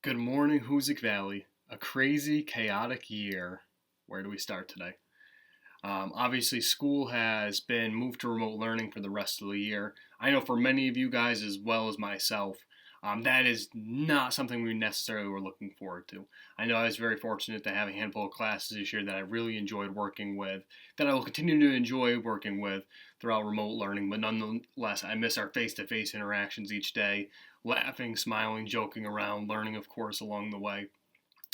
Good morning, Hoosick Valley. A crazy, chaotic year. Where do we start today? Obviously, school has been moved to remote learning for the rest of the year. I know for many of you guys, as well as myself, that is not something we necessarily were looking forward to. I know I was very fortunate to have a handful of classes this year that I really enjoyed working with, that I will continue to enjoy working with throughout remote learning, but nonetheless, I miss our face to face interactions each day, laughing, smiling, joking around, learning, of course, along the way.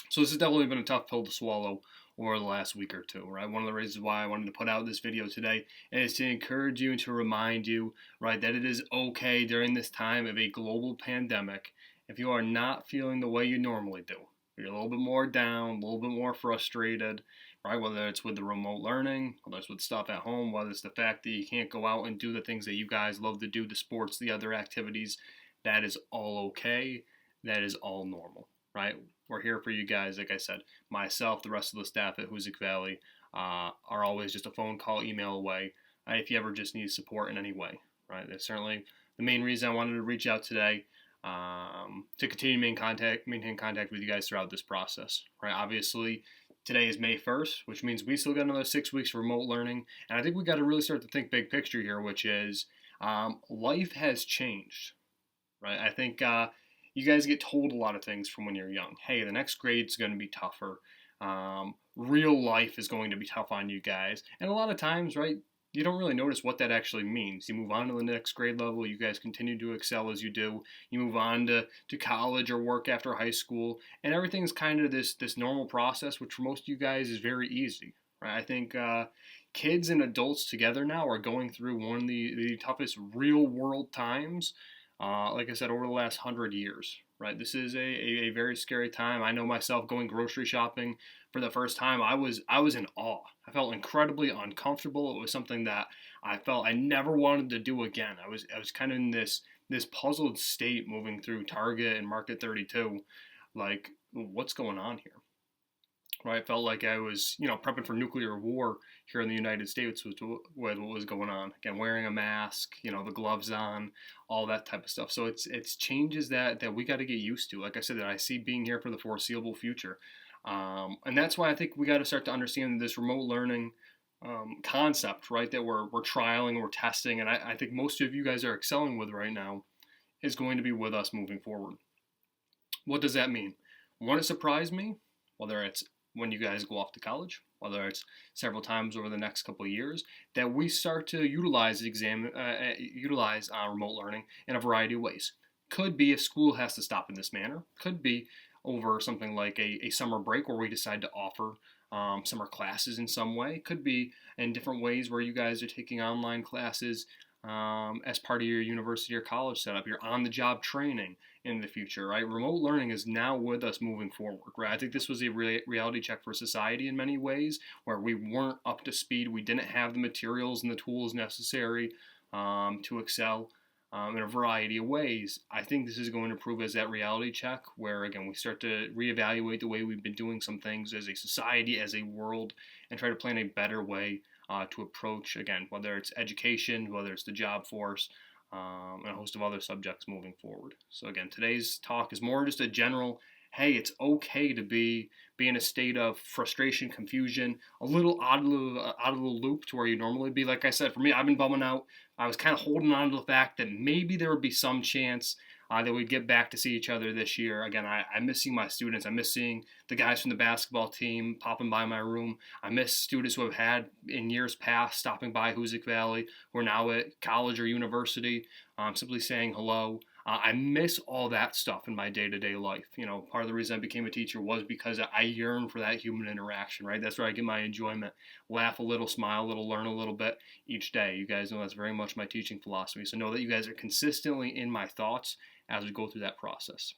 So this has definitely been a tough pill to swallow over the last week or two, right? One of the reasons why I wanted to put out this video today is to encourage you and to remind you, right, that it is okay during this time of a global pandemic if you are not feeling the way you normally do. You're a little bit more down, a little bit more frustrated, right? Whether it's with the remote learning, whether it's with stuff at home, whether it's the fact that you can't go out and do the things that you guys love to do, the sports, the other activities, that is all okay. That is all normal, right? We're here for you guys. Like I said, myself, the rest of the staff at Hoosick Valley are always just a phone call, email away if you ever just need support in any way, right? That's certainly the main reason I wanted to reach out today to continue to maintain contact with you guys throughout this process, right? Obviously, today is May 1st, which means we still got another 6 weeks of remote learning, and I think we got to really start to think big picture here, which is life has changed, right? I think you guys get told a lot of things from when you're young. Hey, the next grade's going to be tougher. Real life is going to be tough on you guys. And a lot of times, right, you don't really notice what that actually means. You move on to the next grade level. You guys continue to excel as you do. You move on to college or work after high school. And everything's kind of this normal process, which for most of you guys is very easy, right? I think kids and adults together now are going through one of the toughest real world times like I said, over the last 100 years, right? This is a very scary time. I know myself going grocery shopping for the first time, I was in awe. I felt incredibly uncomfortable. It was something that I felt I never wanted to do again. I was kind of in this puzzled state moving through Target and Market 32, like what's going on here? Right, I felt like I was, prepping for nuclear war here in the United States with what was going on. Again, wearing a mask, the gloves on, all that type of stuff. So it's changes that we got to get used to. Like I said, that I see being here for the foreseeable future, and that's why I think we got to start to understand this remote learning concept, right? That we're trialing, we're testing, and I think most of you guys are excelling with right now is going to be with us moving forward. What does that mean? One, it surprised me, whether it's when you guys go off to college, whether it's several times over the next couple of years, that we start to utilize remote learning in a variety of ways. Could be if school has to stop in this manner. Could be over something like a summer break where we decide to offer summer classes in some way. Could be in different ways where you guys are taking online classes as part of your university or college setup, your on-the-job training in the future, right? Remote learning is now with us moving forward, right? I think this was a reality check for society in many ways, where we weren't up to speed, we didn't have the materials and the tools necessary to excel in a variety of ways. I think this is going to prove as that reality check, where again we start to reevaluate the way we've been doing some things as a society, as a world, and try to plan a better way to approach, again, whether it's education, whether it's the job force, and a host of other subjects moving forward. So again, today's talk is more just a general, hey, it's okay to be in a state of frustration, confusion, a little out of the loop to where you normally be. Like I said, for me, I've been bumming out. I was kind of holding on to the fact that maybe there would be some chance that we'd get back to see each other this year. Again, I miss seeing my students. I miss seeing the guys from the basketball team popping by my room. I miss students who have had in years past stopping by Hoosick Valley, who are now at college or university, simply saying hello. I miss all that stuff in my day-to-day life. Part of the reason I became a teacher was because I yearn for that human interaction, right? That's where I get my enjoyment. Laugh a little, smile a little, learn a little bit each day. You guys know that's very much my teaching philosophy. So know that you guys are consistently in my thoughts as we go through that process.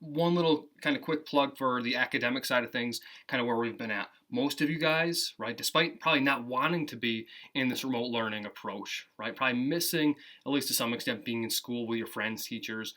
One little kind of quick plug for the academic side of things, kind of where we've been at. Most of you guys, right, despite probably not wanting to be in this remote learning approach, right, probably missing, at least to some extent, being in school with your friends, teachers,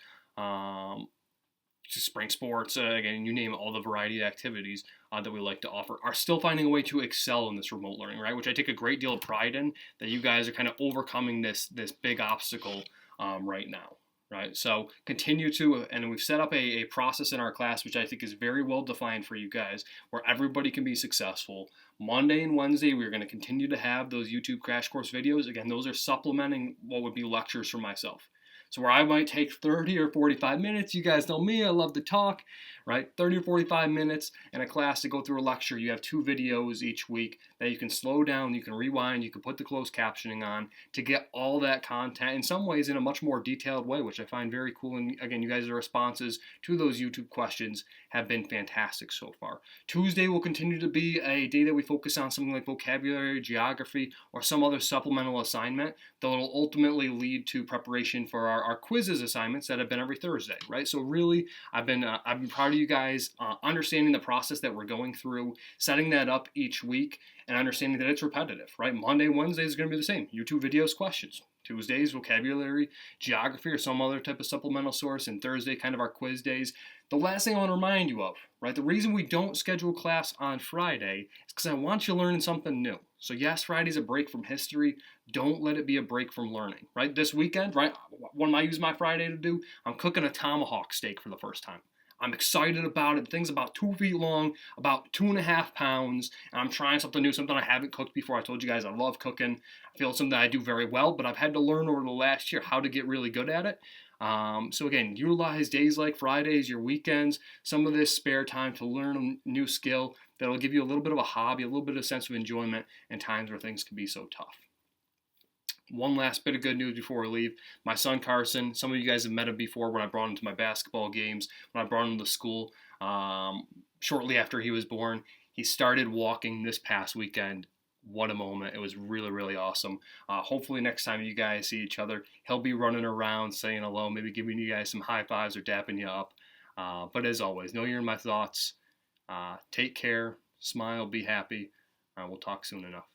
spring sports, again, you name it, all the variety of activities that we like to offer, are still finding a way to excel in this remote learning, right, which I take a great deal of pride in, that you guys are kind of overcoming this big obstacle right now. right? So continue to, and we've set up a process in our class, which I think is very well defined for you guys, where everybody can be successful. Monday and Wednesday, we're going to continue to have those YouTube crash course videos. Again, those are supplementing what would be lectures from myself. So where I might take 30 or 45 minutes, you guys know me, I love to talk, right? 30 or 45 minutes in a class to go through a lecture. You have 2 videos each week that you can slow down, you can rewind, you can put the closed captioning on to get all that content in some ways in a much more detailed way, which I find very cool. And again, you guys' responses to those YouTube questions have been fantastic so far. Tuesday will continue to be a day that we focus on something like vocabulary, geography, or some other supplemental assignment that will ultimately lead to preparation for our quizzes assignments that have been every Thursday, right? So really, I've been proud of you guys understanding the process that we're going through, setting that up each week, and understanding that it's repetitive, right? Monday, Wednesday is going to be the same. YouTube videos, questions. Tuesdays, vocabulary, geography, or some other type of supplemental source, and Thursday, kind of our quiz days. The last thing I want to remind you of, right? The reason we don't schedule class on Friday is because I want you learning something new. So yes, Friday's a break from history. Don't let it be a break from learning, right? This weekend, right? What am I using my Friday to do? I'm cooking a tomahawk steak for the first time. I'm excited about it. The thing's about 2 feet long, about 2.5 pounds, and I'm trying something new, something I haven't cooked before. I told you guys I love cooking. I feel it's something that I do very well, but I've had to learn over the last year how to get really good at it. So again, utilize days like Fridays, your weekends, some of this spare time to learn a new skill that'll give you a little bit of a hobby, a little bit of a sense of enjoyment in times where things can be so tough. One last bit of good news before we leave. My son Carson, some of you guys have met him before when I brought him to my basketball games, when I brought him to school shortly after he was born. He started walking this past weekend. What a moment. It was really, really awesome. Hopefully next time you guys see each other, he'll be running around saying hello, maybe giving you guys some high fives or dapping you up. But as always, know you're in my thoughts. Take care, smile, be happy. We'll talk soon enough.